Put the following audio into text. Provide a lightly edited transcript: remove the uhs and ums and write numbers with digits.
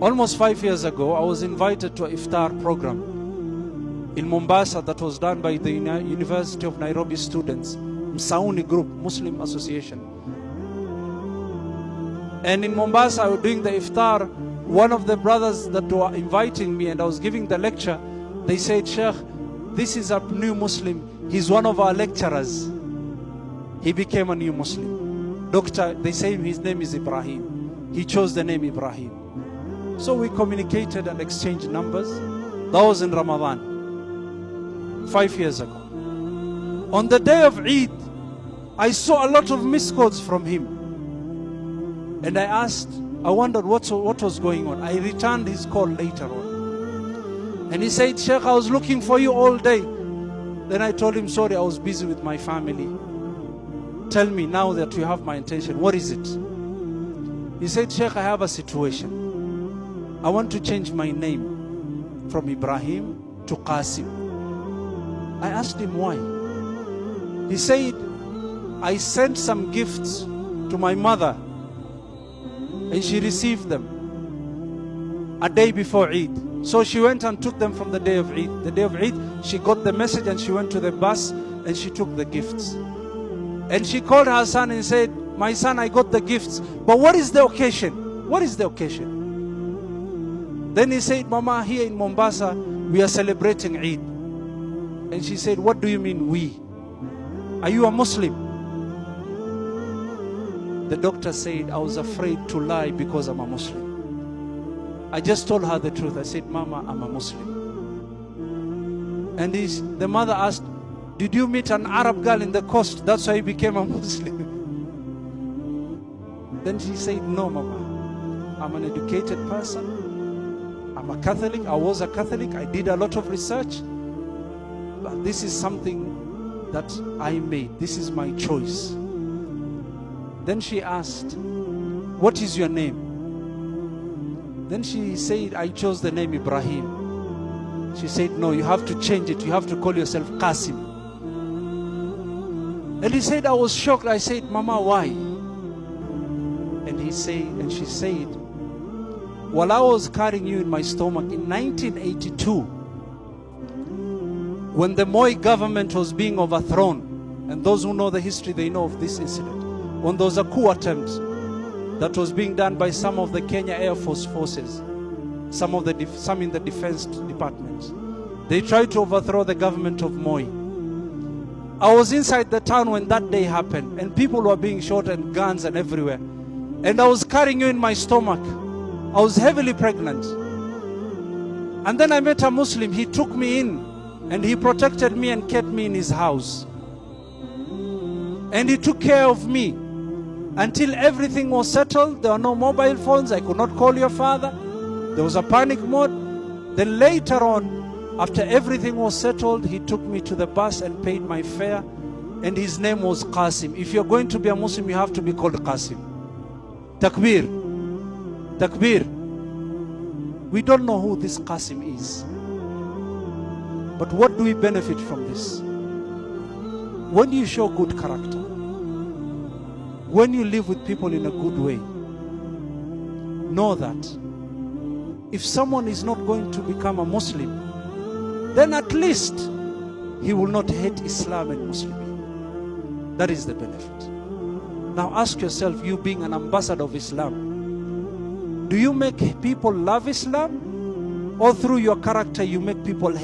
Almost 5 years ago, I was invited to an iftar program in Mombasa that was done by the University of Nairobi students, Msauni Group, Muslim Association. And in Mombasa, I was doing the iftar. One of the brothers that were inviting me, and I was giving the lecture, they said, Sheikh, this is a new Muslim. He's one of our lecturers. He became a new Muslim. Doctor, they say his name is Ibrahim. He chose the name Ibrahim. So we communicated and exchanged numbers. That was in Ramadan, 5 years ago. On the day of Eid, I saw a lot of missed calls from him. And I wondered what was going on. I returned his call later on. And he said, Sheikh, I was looking for you all day. Then I told him, sorry, I was busy with my family. Tell me now that you have my intention, what is it? He said, Sheikh, I have a situation. I want to change my name from Ibrahim to Kassim. I asked him why. He said, I sent some gifts to my mother and she received them a day before Eid. So she went and took them from the day of Eid. The day of Eid, she got the message and she went to the bus and she took the gifts. And she called her son and said, my son, I got the gifts, but what is the occasion? What is the occasion? Then he said, Mama, here in Mombasa, we are celebrating Eid. And she said, what do you mean we? Are you a Muslim? The doctor said, I was afraid to lie because I'm a Muslim. I just told her the truth. I said, Mama, I'm a Muslim. And the mother asked, did you meet an Arab girl in the coast? That's why you became a Muslim. Then she said, no, Mama. I'm an educated person. I'm a Catholic. I was a Catholic. I did a lot of research. But this is something that I made. This is my choice. Then she asked, what is your name? Then she said, I chose the name Ibrahim. She said, no, you have to change it. You have to call yourself Kassim. And he said, I was shocked. I said, Mama, why? And she said, while I was carrying you in my stomach in 1982, when the Moi government was being overthrown, and those who know the history, they know of this incident, when there was a coup attempt that was being done by some of the Kenya Air Force forces, some in the defense department. They tried to overthrow the government of Moi. I was inside the town when that day happened, and people were being shot and guns and everywhere. And I was carrying you in my stomach. I was heavily pregnant. And then I met a Muslim. He took me in and he protected me and kept me in his house. And he took care of me until everything was settled. There were no mobile phones. I could not call your father. There was a panic mode. Then later on, after everything was settled, he took me to the bus and paid my fare. And his name was Kassim. If you're going to be a Muslim, you have to be called Kassim. Takbir. Takbir. We don't know who this Kassim is. But what do we benefit from this? When you show good character, when you live with people in a good way, know that if someone is not going to become a Muslim, then at least he will not hate Islam and Muslims. That is the benefit. Now ask yourself, you being an ambassador of Islam, do you make people love Islam? Or through your character you make people hate